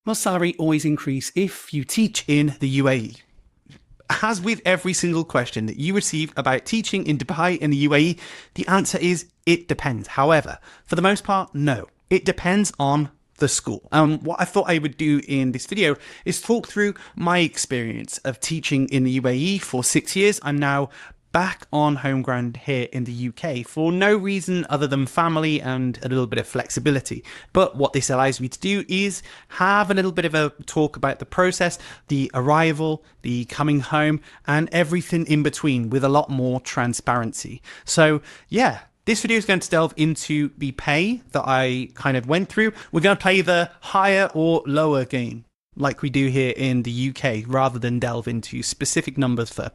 Must salary always increase if you teach in the UAE? As with every single question that you receive about teaching in Dubai in the UAE, the answer is it depends. However, for the most part, no. It depends on the school. What I thought I would do in this video is talk through my experience of teaching in the UAE for 6 years. I'm now back on home ground here in the UK for no reason other than family and a little bit of flexibility. But what this allows me to do is have a little bit of a talk about the process, the arrival, the coming home, and everything in between with a lot more transparency. So yeah, this video is going to delve into the pay that I kind of went through. We're going to play the higher or lower game like we do here in the UK rather than delve into specific numbers for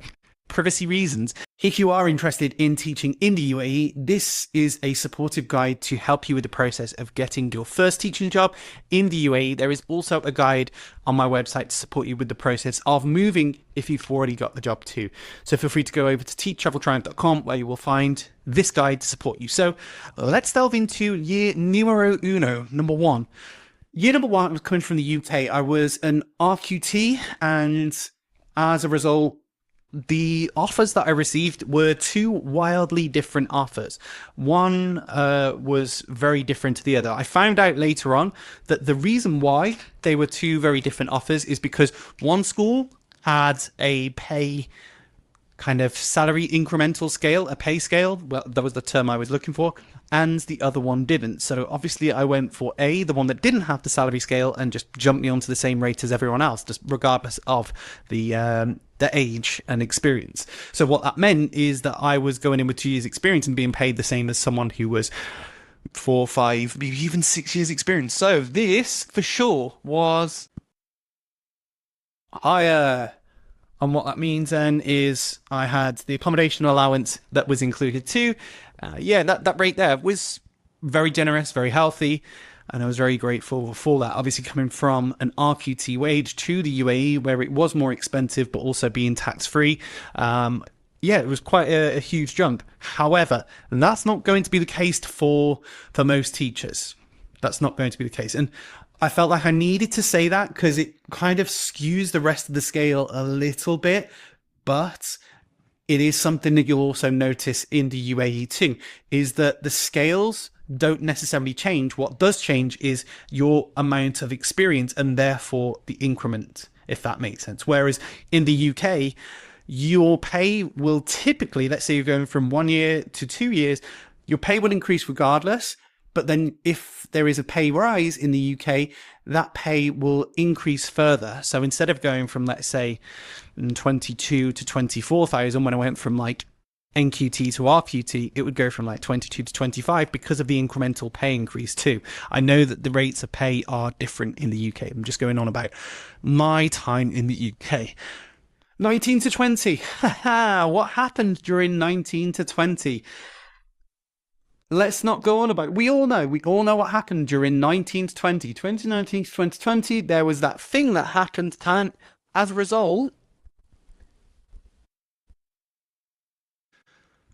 privacy reasons. If you are interested in teaching in the UAE, this is a supportive guide to help you with the process of getting your first teaching job in the UAE. There is also a guide on my website to support you with the process of moving if you've already got the job too. So feel free to go over to teachtraveltriumph.com where you will find this guide to support you. So let's delve into year numero uno, number one. Year number one, I was coming from the UK. I was an RQT, and as a result, the offers that I received were two wildly different offers. One was very different to the other. I found out later on that the reason why they were two very different offers is because one school had a pay kind of salary incremental scale, a pay scale. Well, that was the term I was looking for. And the other one didn't. So obviously I went for the one that didn't have the salary scale, and just jumped me onto the same rate as everyone else, just regardless of the age and experience. So what that meant is that I was going in with 2 years experience and being paid the same as someone who was 4, 5, maybe even 6 years experience. So this for sure was higher. And what that means then is I had the accommodation allowance that was included too. That rate there was very generous, very healthy, and I was very grateful for that. Obviously coming from an RQT wage to the UAE where it was more expensive but also being tax-free, it was quite a huge jump. However, that's not going to be the case for most teachers. That's not going to be the case. And I felt like I needed to say that because it kind of skews the rest of the scale a little bit, but it is something that you'll also notice in the UAE too, is that the scales don't necessarily change. What does change is your amount of experience and therefore the increment, if that makes sense. Whereas in the UK, your pay will typically, let's say you're going from 1 year to 2 years, your pay will increase regardless. But then if there is a pay rise in the UK, that pay will increase further. So instead of going from, let's say, 22 to 24,000, when I went from like NQT to RQT, it would go from like 22 to 25 because of the incremental pay increase too. I know that the rates of pay are different in the UK. I'm just going on about my time in the UK. 19 to 20. What happened during 19 to 20? Let's not go on about it. We all know what happened during 19 to 20. 2019 to 2020, there was that thing that happened, and as a result,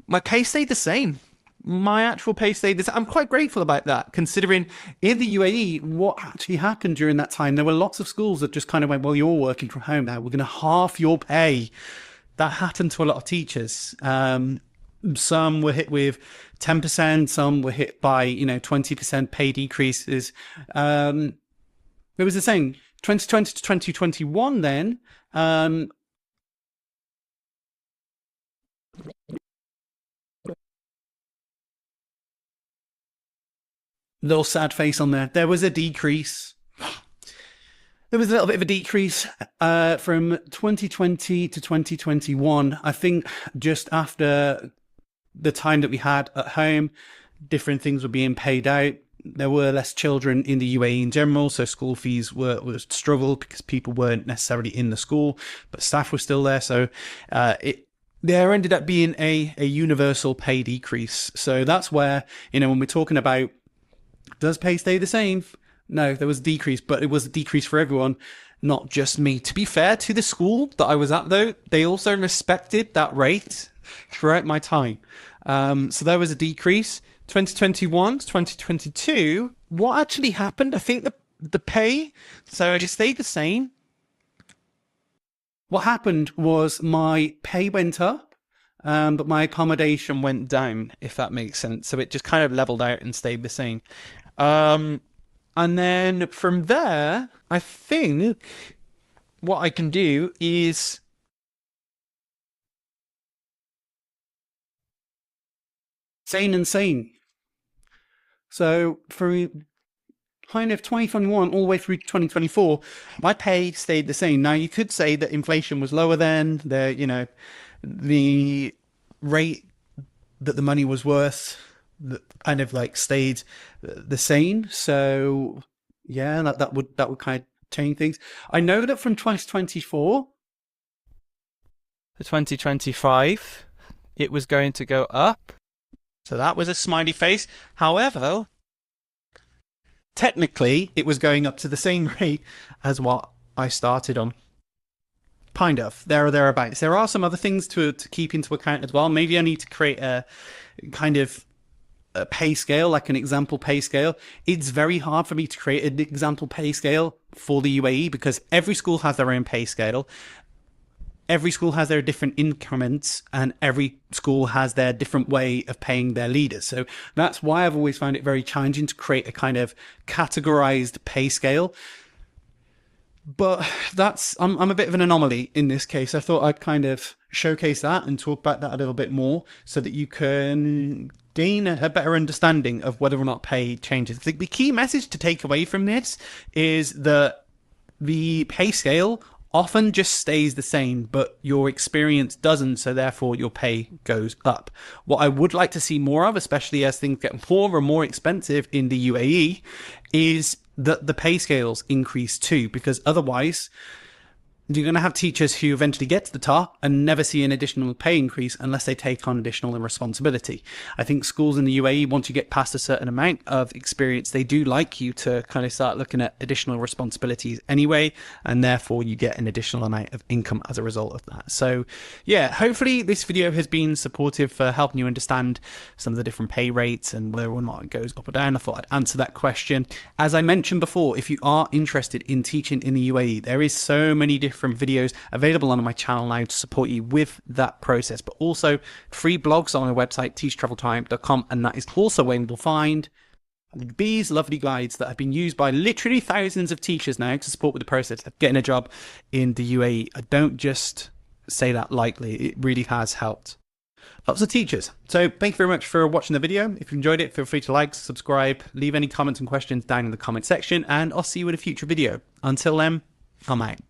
my pay stayed the same. My actual pay stayed the same. I'm quite grateful about that, considering in the UAE, what actually happened during that time, there were lots of schools that just kind of went, well, you're working from home now, we're going to halve your pay. That happened to a lot of teachers. Some were hit with 10%, some were hit by, 20% pay decreases. It was the same. 2020 to 2021 then, little sad face on there. There was a decrease. There was a little bit of a decrease from 2020 to 2021. I think just after the time that we had at home, different things were being paid out. There were less children in the UAE in general, so school fees were struggled because people weren't necessarily in the school, but staff were still there. So there ended up being a universal pay decrease. So that's where, when we're talking about, does pay stay the same? No, there was a decrease, but it was a decrease for everyone, not just me. To be fair to the school that I was at, though, they also respected that rate throughout my time. So there was a decrease. 2021 to 2022, what actually happened? I think the pay, so it just stayed the same. What happened was my pay went up, but my accommodation went down, if that makes sense. So it just kind of leveled out and stayed the same. And then from there, I think what I can do is sane and sane. So for kind of 2021 all the way through 2024, my pay stayed the same. Now you could say that inflation was lower then. The rate that the money was worth kind of like stayed the same. So yeah, that would kind of change things. I know that from 2024 to 2025, it was going to go up. So that was a smiley face. However, technically, it was going up to the same rate as what I started on. Kind of, there or thereabouts. There are some other things to keep into account as well. Maybe I need to create a kind of a pay scale, like an example pay scale. It's very hard for me to create an example pay scale for the UAE because every school has their own pay scale. Every school has their different increments and every school has their different way of paying their leaders. So that's why I've always found it very challenging to create a kind of categorized pay scale. But I'm a bit of an anomaly in this case. I thought I'd kind of showcase that and talk about that a little bit more so that you can gain a better understanding of whether or not pay changes. The key message to take away from this is that the pay scale often just stays the same, but your experience doesn't, so therefore your pay goes up. What I would like to see more of, especially as things get more and more expensive in the UAE, is that the pay scales increase too, because otherwise you're going to have teachers who eventually get to the top and never see an additional pay increase unless they take on additional responsibility. I think schools in the UAE, once you get past a certain amount of experience, they do like you to kind of start looking at additional responsibilities anyway, and therefore you get an additional amount of income as a result of that. So yeah, hopefully this video has been supportive for helping you understand some of the different pay rates and whether or not it goes up or down. I thought I'd answer that question. As I mentioned before, if you are interested in teaching in the UAE, there is so many different videos available on my channel now to support you with that process, but also free blogs on my website teachtraveltriumph.com, and that is also where you'll find these lovely guides that have been used by literally thousands of teachers now to support with the process of getting a job in the UAE. I don't just say that lightly, it really has helped lots of teachers. So thank you very much for watching the video. If you enjoyed it, feel free to like, subscribe, leave any comments and questions down in the comment section, and I'll see you in a future video. Until then, I'm out.